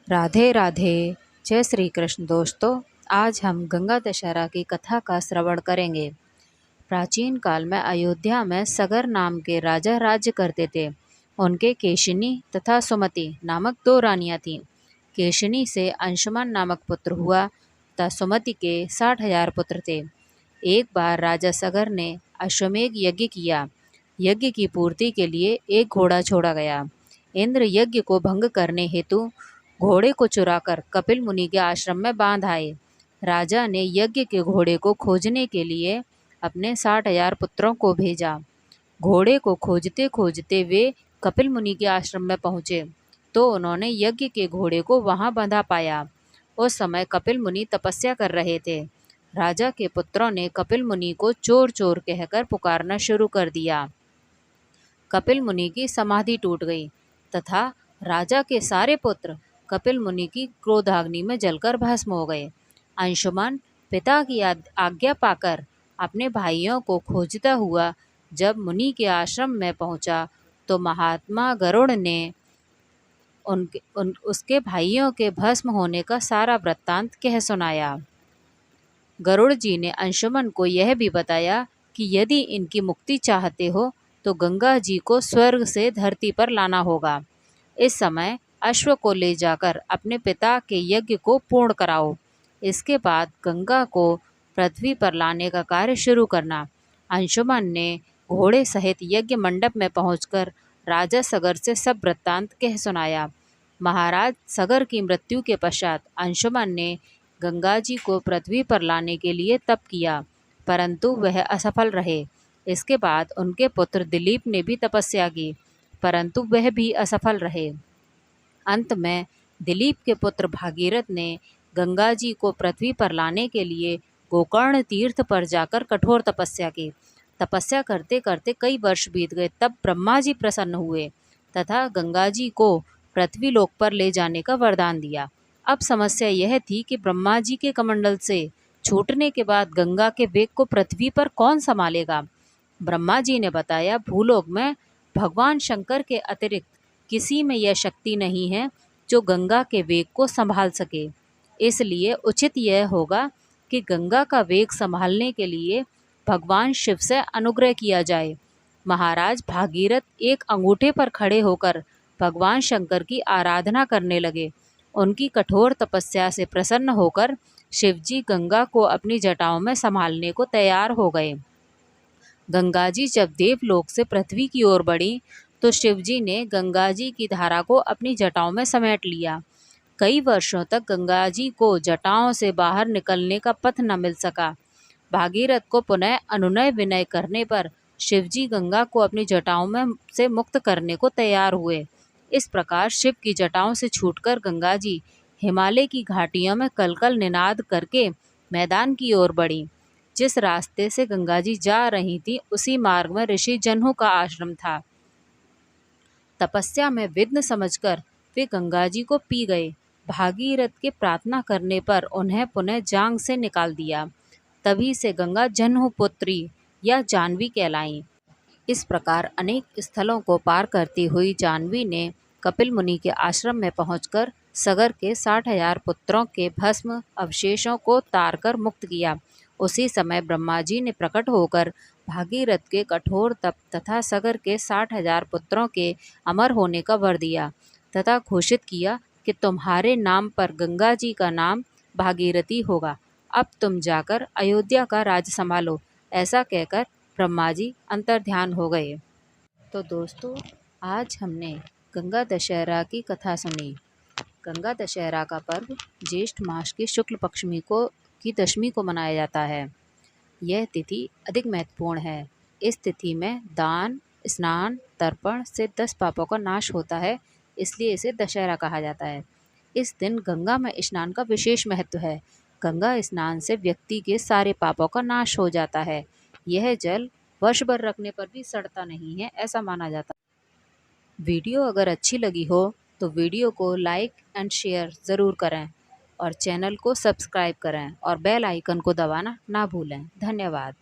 राधे राधे। जय श्री कृष्ण। दोस्तों, आज हम गंगा दशहरा की कथा का श्रवण करेंगे। प्राचीन काल में अयोध्या में सगर नाम के राजा राज्य करते थे। उनके केशिनी तथा सुमति नामक दो रानियां थीं। केशिनी से अंशुमन नामक पुत्र हुआ तथा सुमति के 60,000 पुत्र थे। एक बार राजा सगर ने अश्वमेध यज्ञ किया। यज्ञ की पूर्ति के लिए एक घोड़ा छोड़ा गया। इंद्र यज्ञ को भंग करने हेतु घोड़े को चुराकर कपिल मुनि के आश्रम में बांध आए। राजा ने यज्ञ के घोड़े को खोजने के लिए अपने 60,000 पुत्रों को भेजा। घोड़े को खोजते खोजते वे कपिल मुनि के आश्रम में पहुँचे तो उन्होंने यज्ञ के घोड़े को वहां बंधा पाया। उस समय कपिल मुनि तपस्या कर रहे थे। राजा के पुत्रों ने कपिल मुनि को चोर चोर कहकर पुकारना शुरू कर दिया। कपिल मुनि की समाधि टूट गई तथा राजा के सारे पुत्र कपिल मुनि की क्रोधाग्नि में जलकर भस्म हो गए। अंशुमन पिता की आज्ञा पाकर अपने भाइयों को खोजता हुआ जब मुनि के आश्रम में पहुंचा तो महात्मा गरुड़ ने उसके भाइयों के भस्म होने का सारा वृत्तांत कह सुनाया। गरुड़ जी ने अंशुमन को यह भी बताया कि यदि इनकी मुक्ति चाहते हो तो गंगा जी को स्वर्ग से धरती पर लाना होगा। इस समय अश्व को ले जाकर अपने पिता के यज्ञ को पूर्ण कराओ। इसके बाद गंगा को पृथ्वी पर लाने का कार्य शुरू करना। अंशुमन ने घोड़े सहित यज्ञ मंडप में पहुंचकर राजा सगर से सब वृत्तांत कह सुनाया। महाराज सगर की मृत्यु के पश्चात अंशुमन ने गंगा जी को पृथ्वी पर लाने के लिए तप किया, परंतु वह असफल रहे। इसके बाद उनके पुत्र दिलीप ने भी तपस्या की, परंतु वह भी असफल रहे। अंत में दिलीप के पुत्र भागीरथ ने गंगा जी को पृथ्वी पर लाने के लिए गोकर्ण तीर्थ पर जाकर कठोर तपस्या की। तपस्या करते करते कई वर्ष बीत गए। तब ब्रह्मा जी प्रसन्न हुए तथा गंगा जी को पृथ्वी लोक पर ले जाने का वरदान दिया। अब समस्या यह थी कि ब्रह्मा जी के कमंडल से छूटने के बाद गंगा के वेग को पृथ्वी पर कौन संभालेगा। ब्रह्मा जी ने बताया, भूलोक में भगवान शंकर के अतिरिक्त किसी में यह शक्ति नहीं है जो गंगा के वेग को संभाल सके। इसलिए उचित यह होगा कि गंगा का वेग संभालने के लिए भगवान शिव से अनुग्रह किया जाए। महाराज भागीरथ एक अंगूठे पर खड़े होकर भगवान शंकर की आराधना करने लगे। उनकी कठोर तपस्या से प्रसन्न होकर शिवजी गंगा को अपनी जटाओं में संभालने को तैयार हो गए। गंगा जी जब देवलोक से पृथ्वी की ओर बढ़ी तो शिवजी ने गंगा जी की धारा को अपनी जटाओं में समेट लिया। कई वर्षों तक गंगा जी को जटाओं से बाहर निकलने का पथ न मिल सका। भागीरथ को पुनः अनुनय विनय करने पर शिवजी गंगा को अपनी जटाओं में से मुक्त करने को तैयार हुए। इस प्रकार शिव की जटाओं से छूटकर गंगा जी हिमालय की घाटियों में कलकल निनाद करके मैदान की ओर बढ़ी। जिस रास्ते से गंगा जी जा रही थी उसी मार्ग में ऋषि जन्हू का आश्रम था। तपस्या में विघ्न समझकर वे गंगा जी को पी गए। भागीरथ के प्रार्थना करने पर उन्हें पुनः जांग से निकाल दिया। तभी से गंगा जन्हू पुत्री या जानवी कहलाई। इस प्रकार अनेक स्थलों को पार करती हुई जानवी ने कपिल मुनि के आश्रम में पहुंचकर सगर के 60,000 पुत्रों के भस्म अवशेषों को तारकर मुक्त किया। उसी समय ब्रह्मा जी ने प्रकट होकर भागीरथ के कठोर तप तथा सगर के 60,000 पुत्रों के अमर होने का वर दिया तथा घोषित किया कि तुम्हारे नाम पर गंगा जी का नाम भागीरथी होगा। अब तुम जाकर अयोध्या का राज्य संभालो। ऐसा कहकर ब्रह्मा जी अंतर्ध्यान हो गए। तो दोस्तों, आज हमने गंगा दशहरा की कथा सुनी। गंगा दशहरा का पर्व ज्येष्ठ मास के शुक्ल पक्ष की दशमी को मनाया जाता है। यह तिथि अधिक महत्वपूर्ण है। इस तिथि में दान, स्नान, तर्पण से 10 पापों का नाश होता है, इसलिए इसे दशहरा कहा जाता है। इस दिन गंगा में स्नान का विशेष महत्व है। गंगा स्नान से व्यक्ति के सारे पापों का नाश हो जाता है। यह जल वर्ष भर रखने पर भी सड़ता नहीं है, ऐसा माना जाता है। वीडियो अगर अच्छी लगी हो तो वीडियो को लाइक एंड शेयर ज़रूर करें और चैनल को सब्सक्राइब करें और बेल आइकन को दबाना ना भूलें। धन्यवाद।